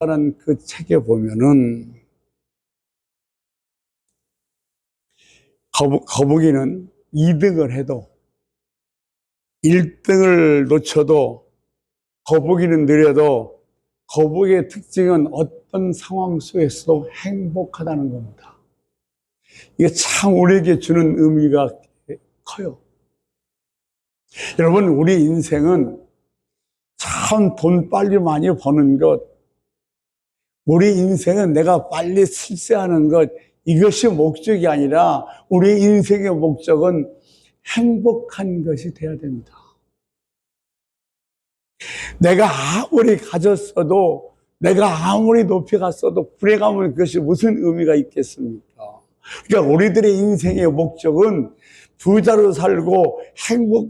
라는 그 책에 보면은 거북이는 2등을 해도 1등을 놓쳐도 거북이는 느려도 거북이의 특징은 어떤 상황 속에서도 행복하다는 겁니다. 이게 참 우리에게 주는 의미가 커요. 여러분, 우리 인생은 참 돈 빨리 많이 버는 것, 우리 인생은 내가 빨리 출세하는 것, 이것이 목적이 아니라 우리 인생의 목적은 행복한 것이 돼야 됩니다. 내가 아무리 가졌어도, 내가 아무리 높이 갔어도 불행하면 그것이 무슨 의미가 있겠습니까? 그러니까 우리들의 인생의 목적은 부자로 살고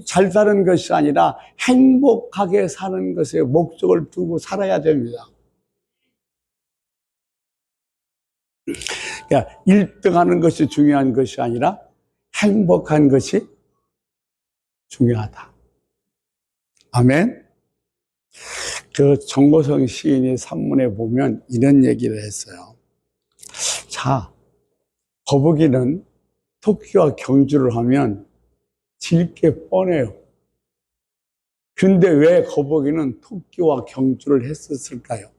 잘 사는 것이 아니라 행복하게 사는 것에 목적을 두고 살아야 됩니다. 그러니까 1등 하는 것이 중요한 것이 아니라 행복한 것이 중요하다. 아멘. 그 정보성 시인의 산문에 보면 이런 얘기를 했어요. 자, 거북이는 토끼와 경주를 하면 질 게 뻔해요. 근데 왜 거북이는 토끼와 경주를 했었을까요?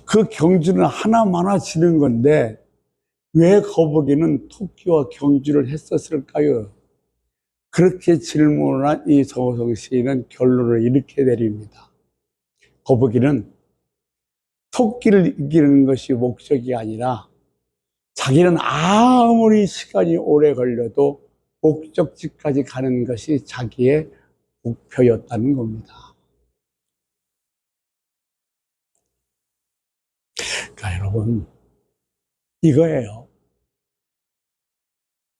그 경주는 하나마나 지는 건데 왜 거북이는 토끼와 경주를 했었을까요? 그렇게 질문을 한 이 정호성 시인은 결론을 이렇게 내립니다. 거북이는 토끼를 이기는 것이 목적이 아니라 자기는 아무리 시간이 오래 걸려도 목적지까지 가는 것이 자기의 목표였다는 겁니다. 그러니까 여러분, 이거예요.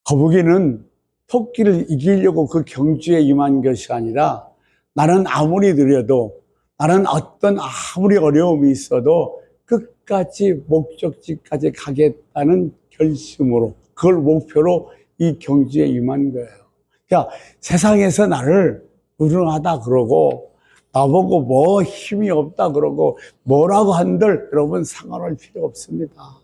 거북이는 토끼를 이기려고 그 경주에 임한 것이 아니라 나는 아무리 느려도, 나는 어떤 아무리 어려움이 있어도 끝까지 목적지까지 가겠다는 결심으로, 그걸 목표로 이 경주에 임한 거예요. 그러니까 세상에서 나를 무능하다 그러고 나보고 뭐 힘이 없다 그러고 뭐라고 한들 여러분 상관할 필요 없습니다.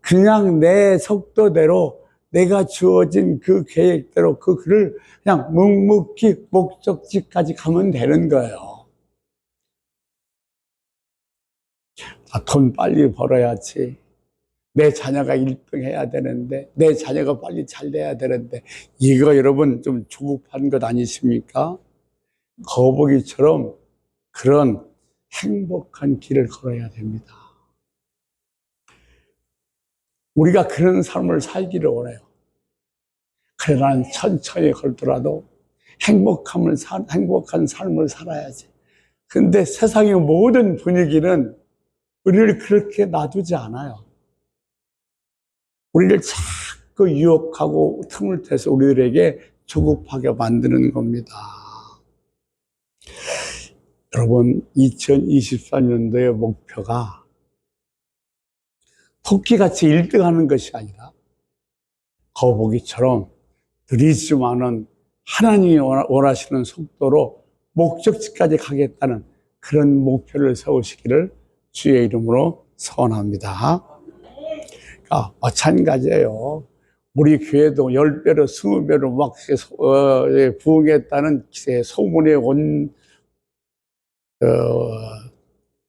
그냥 내 속도대로 내가 주어진 그 계획대로 그 길을 그냥 묵묵히 목적지까지 가면 되는 거예요. 돈 빨리 벌어야지. 내 자녀가 1등 해야 되는데, 내 자녀가 빨리 잘 돼야 되는데, 이거 여러분 좀 조급한 것 아니십니까? 거북이처럼 그런 행복한 길을 걸어야 됩니다. 우리가 그런 삶을 살기를 원해요. 그래, 난 천천히 걸더라도 행복한 삶을 살아야지. 근데 세상의 모든 분위기는 우리를 그렇게 놔두지 않아요. 우리를 자꾸 유혹하고 틈을 타서 우리들에게 조급하게 만드는 겁니다. 여러분, 2024년도의 목표가 토끼같이 1등 하는 것이 아니라 거북이처럼 느리지만은 하나님이 원하시는 속도로 목적지까지 가겠다는 그런 목표를 세우시기를 주의 이름으로 소원합니다. 그러니까 마찬가지예요. 우리 교회도 10배로 20배로 막 부흥했다는 소문에 온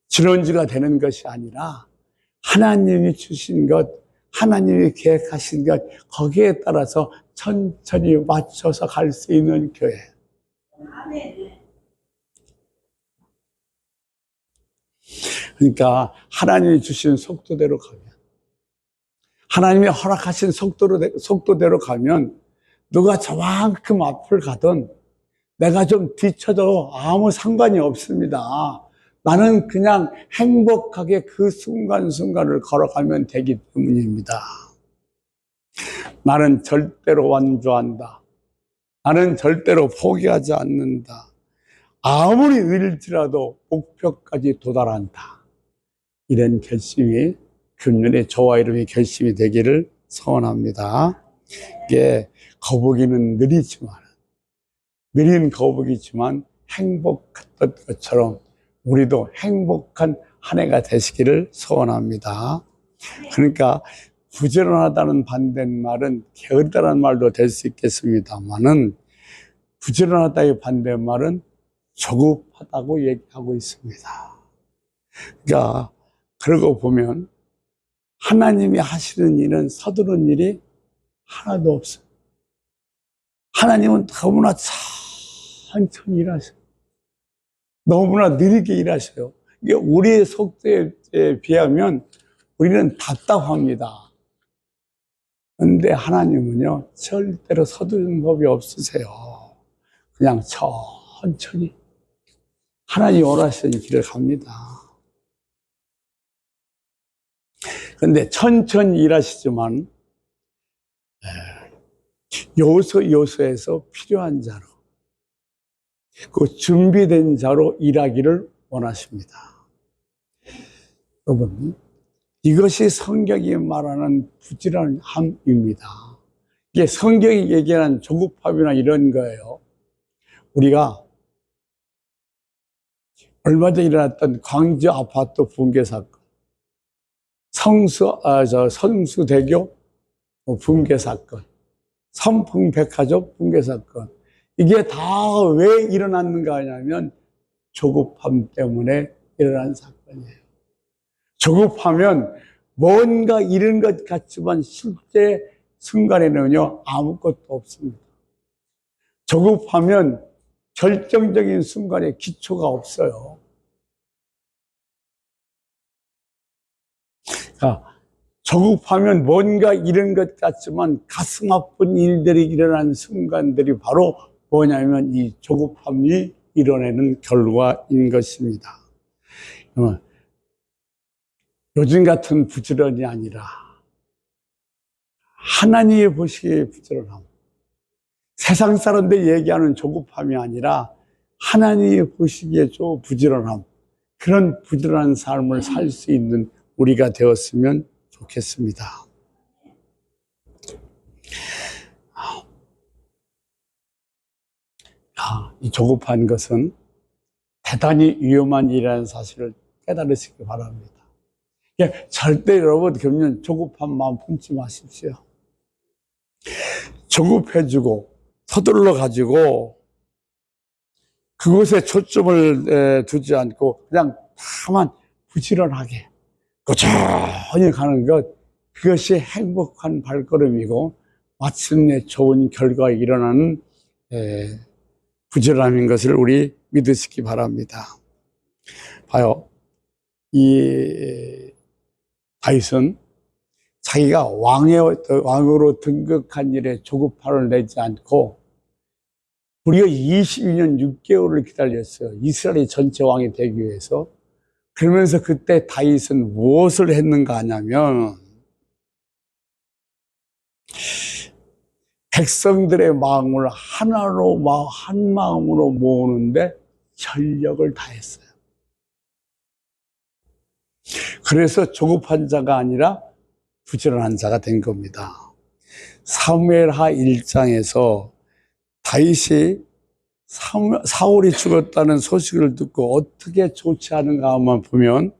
진원지가 되는 것이 아니라 하나님이 주신 것, 하나님이 계획하신 것, 거기에 따라서 천천히 맞춰서 갈 수 있는 교회. 그러니까 하나님이 주신 속도대로 가면, 하나님이 허락하신 속도대로 가면 누가 저만큼 앞을 가든 내가 좀 뒤쳐도 아무 상관이 없습니다. 나는 그냥 행복하게 그 순간순간을 걸어가면 되기 때문입니다. 나는 절대로 완주한다. 나는 절대로 포기하지 않는다. 아무리 느릴지라도 목표까지 도달한다. 이런 결심이 금년에 저와 이름의 결심이 되기를 소원합니다. 이게 거북이는 느린 거북이지만 행복했던 것처럼 우리도 행복한 한 해가 되시기를 소원합니다. 그러니까 부지런하다는 반대말은 게으르다는 말도 될 수 있겠습니다만은, 부지런하다의 반대말은 조급하다고 얘기하고 있습니다. 그러니까 그러고 보면 하나님이 하시는 일은 서두른 일이 하나도 없어요. 하나님은 너무나 천천히 일하셔요. 너무나 느리게 일하셔요. 이게 우리의 속도에 비하면 우리는 답답합니다. 그런데 하나님은요, 절대로 서두르는 법이 없으세요. 그냥 천천히 하나님이 원하시는 길을 갑니다. 그런데 천천히 일하시지만 요소에서 필요한 자로, 그 준비된 자로 일하기를 원하십니다. 여러분, 이것이 성경이 말하는 부지런함입니다. 이게 성경이 얘기하는 조급함이나 이런 거예요. 우리가 얼마 전에 일어났던 광주 아파트 붕괴 사건, 성수대교 붕괴 사건, 삼풍백화점 붕괴 사건, 이게 다 왜 일어났는가 하냐면 조급함 때문에 일어난 사건이에요. 조급하면 뭔가 이런 것 같지만 실제 순간에는요, 아무것도 없습니다. 조급하면 결정적인 순간에 기초가 없어요. 그러니까 조급하면 뭔가 이런 것 같지만 가슴 아픈 일들이 일어나는 순간들이 바로 뭐냐면 이 조급함이 이뤄내는 결과인 것입니다. 요즘 같은 부지런이 아니라 하나님이 보시기에 부지런함, 세상 사람들이 얘기하는 조급함이 아니라 하나님이 보시기에 좀 부지런함, 그런 부지런한 삶을 살 수 있는 우리가 되었으면 좋겠습니다. 이 조급한 것은 대단히 위험한 일이라는 사실을 깨달으시기 바랍니다. 절대 여러분 그러면 조급한 마음 품지 마십시오. 조급해지고 서둘러 가지고 그곳에 초점을 두지 않고 그냥 다만 부지런하게 꾸준히 가는 것, 그것이 행복한 발걸음이고 마침내 좋은 결과가 일어나는 부지런함인 것을 우리 믿으시기 바랍니다. 봐요, 이 다윗은 자기가 왕으로 등극한 일에 조급함을 내지 않고 무려 22년 6개월을 기다렸어요. 이스라엘이 전체 왕이 되기 위해서. 그러면서 그때 다윗은 무엇을 했는가 하냐면 백성들의 마음을 하나로 한 마음으로 모으는데 전력을 다했어요. 그래서 조급한 자가 아니라 부지런한 자가 된 겁니다. 사무엘하 1장에서 다윗이 사울이 죽었다는 소식을 듣고 어떻게 조치하는가 한번 보면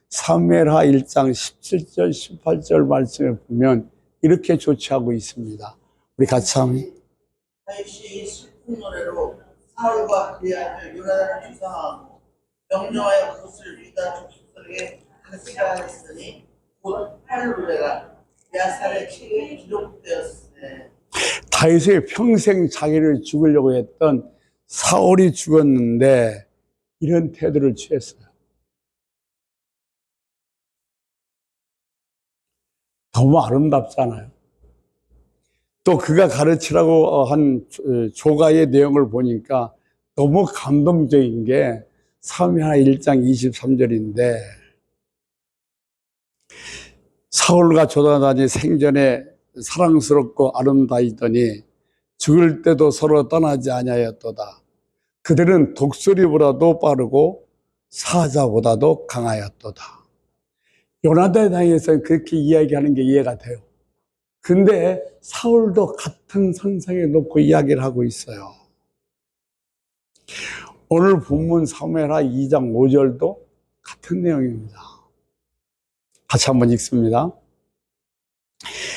사무엘하 1장 17절 18절 말씀에 보면 이렇게 조치하고 있습니다. 우리 같이 한번. 다윗이 슬픈 노래로 사울과 그의 아들 요나단을 주상하고 명령하여 그것을 유다 족속들에게 가시라 했으니 곧 할 노래가 야살의 책에 기록되었으니. 다윗이 평생 자기를 죽이려고 했던 사울이 죽었는데 이런 태도를 취했어요. 너무 아름답잖아요. 또 그가 가르치라고 한 조가의 내용을 보니까 너무 감동적인 게 사무엘하 1장 23절인데 사울과 조나단이 생전에 사랑스럽고 아름다이더니 죽을 때도 서로 떠나지 아니하였도다. 그들은 독수리보다도 빠르고 사자보다도 강하였도다. 요나단에 대해서 그렇게 이야기하는 게 이해가 돼요. 근데 사울도 같은 선상에 놓고 이야기를 하고 있어요. 오늘 본문 사무엘하 2장 5절도 같은 내용입니다. 같이 한번 읽습니다.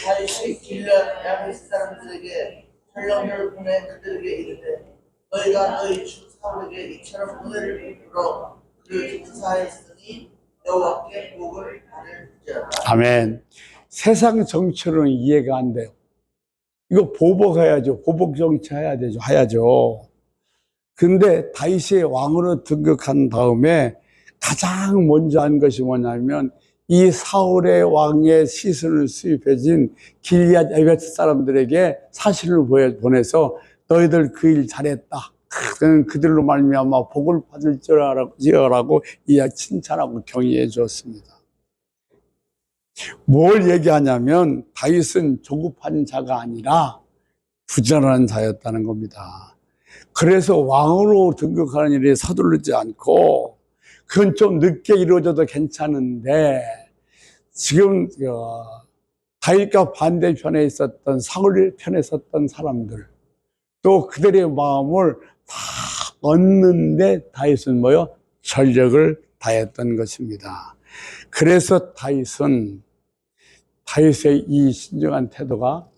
다윗이 길르앗 야베스 사람들에게 전령들을 보내 그들에게 이르되 너희가 너희 주 사울에게 이처럼 은혜를 베풀어 그를 전사하였으니 여호와께 복을 받을지어다. 아멘. 세상 정치로는 이해가 안 돼요. 이거 보복해야죠. 보복 정치 해야죠. 근데 다윗이 왕으로 등극한 다음에 가장 먼저 한 것이 뭐냐면 이 사울의 왕의 시선을 수입해진 길리앗 야베스 사람들에게 사실을 보내서 너희들 그 일 잘했다. 그들로 말미암아 복을 받을지어라고 칭찬하고 경의해 주었습니다. 뭘 얘기하냐면 다윗은 조급한 자가 아니라 부지런한 자였다는 겁니다. 그래서 왕으로 등극하는 일이 서두르지 않고 그건 좀 늦게 이루어져도 괜찮은데 지금 다윗과 반대편에 있었던 사울 편에 있었던 사람들 또 그들의 마음을 다 얻는데 다윗은 전력을 다했던 것입니다. 그래서 다윗의 이 신중한 태도가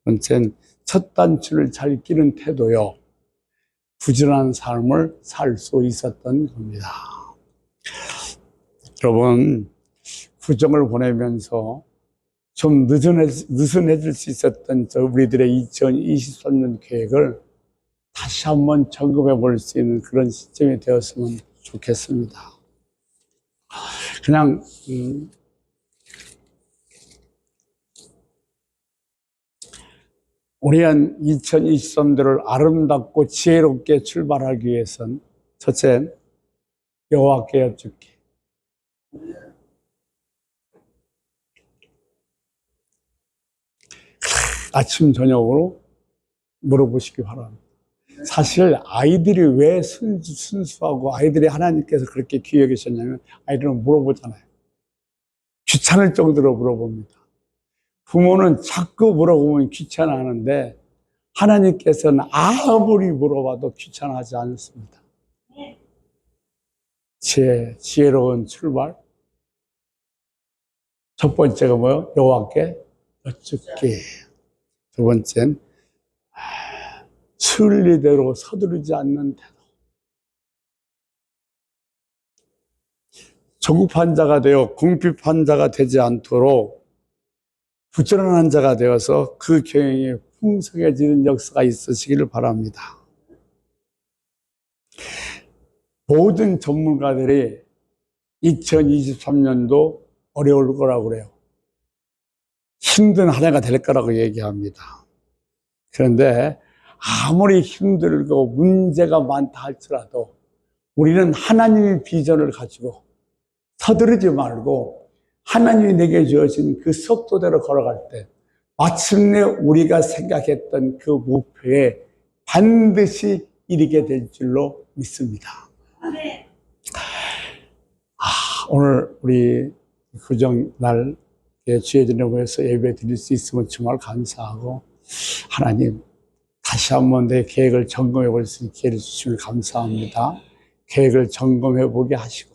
번째는 첫 단추를 잘 끼는 태도요. 부지런한 삶을 살 수 있었던 겁니다. 여러분, 구정을 보내면서 좀 느슨해질 수 있었던 우리들의 2023년 계획을 다시 한번 점검해 볼 수 있는 그런 시점이 되었으면 좋겠습니다. 그냥 올해한 2023년을 아름답고 지혜롭게 출발하기 위해선 첫째, 여호와께 여쭙기. 아침 저녁으로 물어보시기 바랍니다. 사실 아이들이 왜 순수하고 아이들이 하나님께서 그렇게 귀해 계셨냐면 아이들은 물어보잖아요. 귀찮을 정도로 물어봅니다. 부모는 자꾸 물어보면 귀찮아하는데 하나님께서는 아무리 물어봐도 귀찮아하지 않습니다. 지혜로운 출발. 첫 번째가 여호와께 여쭙기. 두 번째는 순리대로 서두르지 않는 태도. 조급한 자가 되어 궁핍한 자가 되지 않도록 부지런한 자가 되어서 그 경영이 풍성해지는 역사가 있으시기를 바랍니다. 모든 전문가들이 2023년도 어려울 거라고 그래요. 힘든 한 해가 될 거라고 얘기합니다. 그런데 아무리 힘들고 문제가 많다 할지라도 우리는 하나님의 비전을 가지고 서두르지 말고 하나님이 내게 주어진 그 속도대로 걸어갈 때 마침내 우리가 생각했던 그 목표에 반드시 이르게 될 줄로 믿습니다. 오늘 우리 구정날 주의 전에 모여서 예배 드릴 수 있으면 정말 감사하고 하나님 다시 한번 내 계획을 점검해 볼 수 있게 해주시면 감사합니다. 계획을 점검해 보게 하시고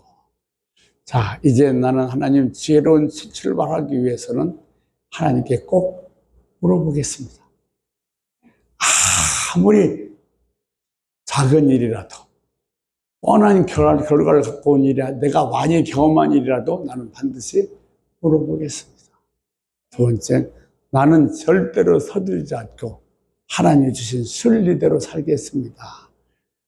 자 이제 나는 하나님 지혜로운 출발하기 위해서는 하나님께 꼭 물어보겠습니다. 아무리 작은 일이라도 뻔한 결과를 갖고 온 일이라 내가 많이 경험한 일이라도 나는 반드시 물어보겠습니다. 두 번째, 나는 절대로 서두르지 않고 하나님이 주신 순리대로 살겠습니다.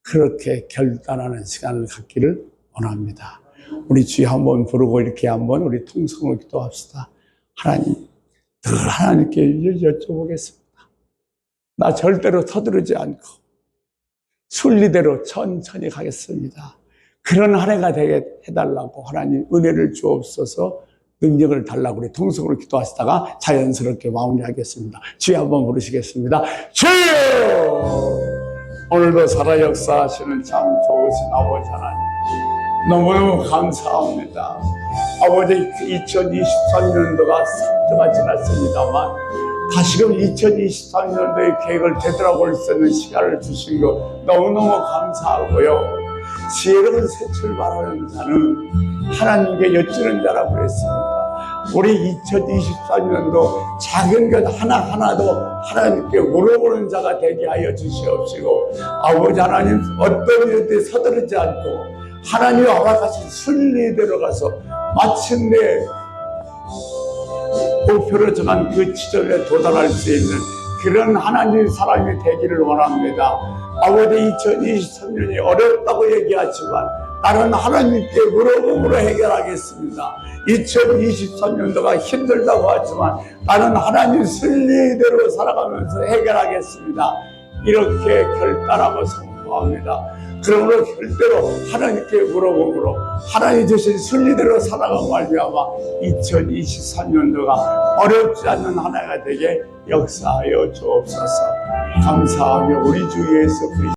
그렇게 결단하는 시간을 갖기를 원합니다. 우리 주여 한번 부르고 이렇게 한번 우리 통성으로 기도합시다. 하나님, 늘 하나님께 여쭤보겠습니다. 나 절대로 서두르지 않고 순리대로 천천히 가겠습니다. 그런 한 해가 되게 해달라고 하나님 은혜를 주옵소서. 능력을 달라고 우리 통성으로 기도하시다가 자연스럽게 마무리하겠습니다. 주여 한번 부르시겠습니다. 주여! 오늘도 살아 역사하시는 참 좋으신 아버지 하나님 너무너무 감사합니다. 아버지 2023년도가 3주가 지났습니다만 다시금 2023년도의 계획을 되돌아볼 수 있는 시간을 주신 거 너무너무 감사하고요. 지혜로운 새 출발하는 자는 하나님께 여쭈는 자라고 그랬습니다. 우리 2024년도 작은 것 하나하나도 하나님께 물어보는 자가 되게 하여 주시옵시고, 아버지 하나님, 어떤 일에 서두르지 않고 하나님 허락하신 순리대로 가서 마침내 목표로 정한 그 지점에 도달할 수 있는 그런 하나님 사람이 되기를 원합니다. 아버지, 2023년이 어렵다고 얘기하지만 나는 하나님께 물어봄으로 해결하겠습니다. 2023년도가 힘들다고 하지만 나는 하나님 순리대로 살아가면서 해결하겠습니다. 이렇게 결단하고 선포합니다. 그러므로 절대로 하나님께 물어봄으로 하나님 주신 순리대로 살아가고 말미암아 2023년도가 어렵지 않는 한 해가 되게 역사하여 주옵소서. 감사하며 우리 주 예수 그리스도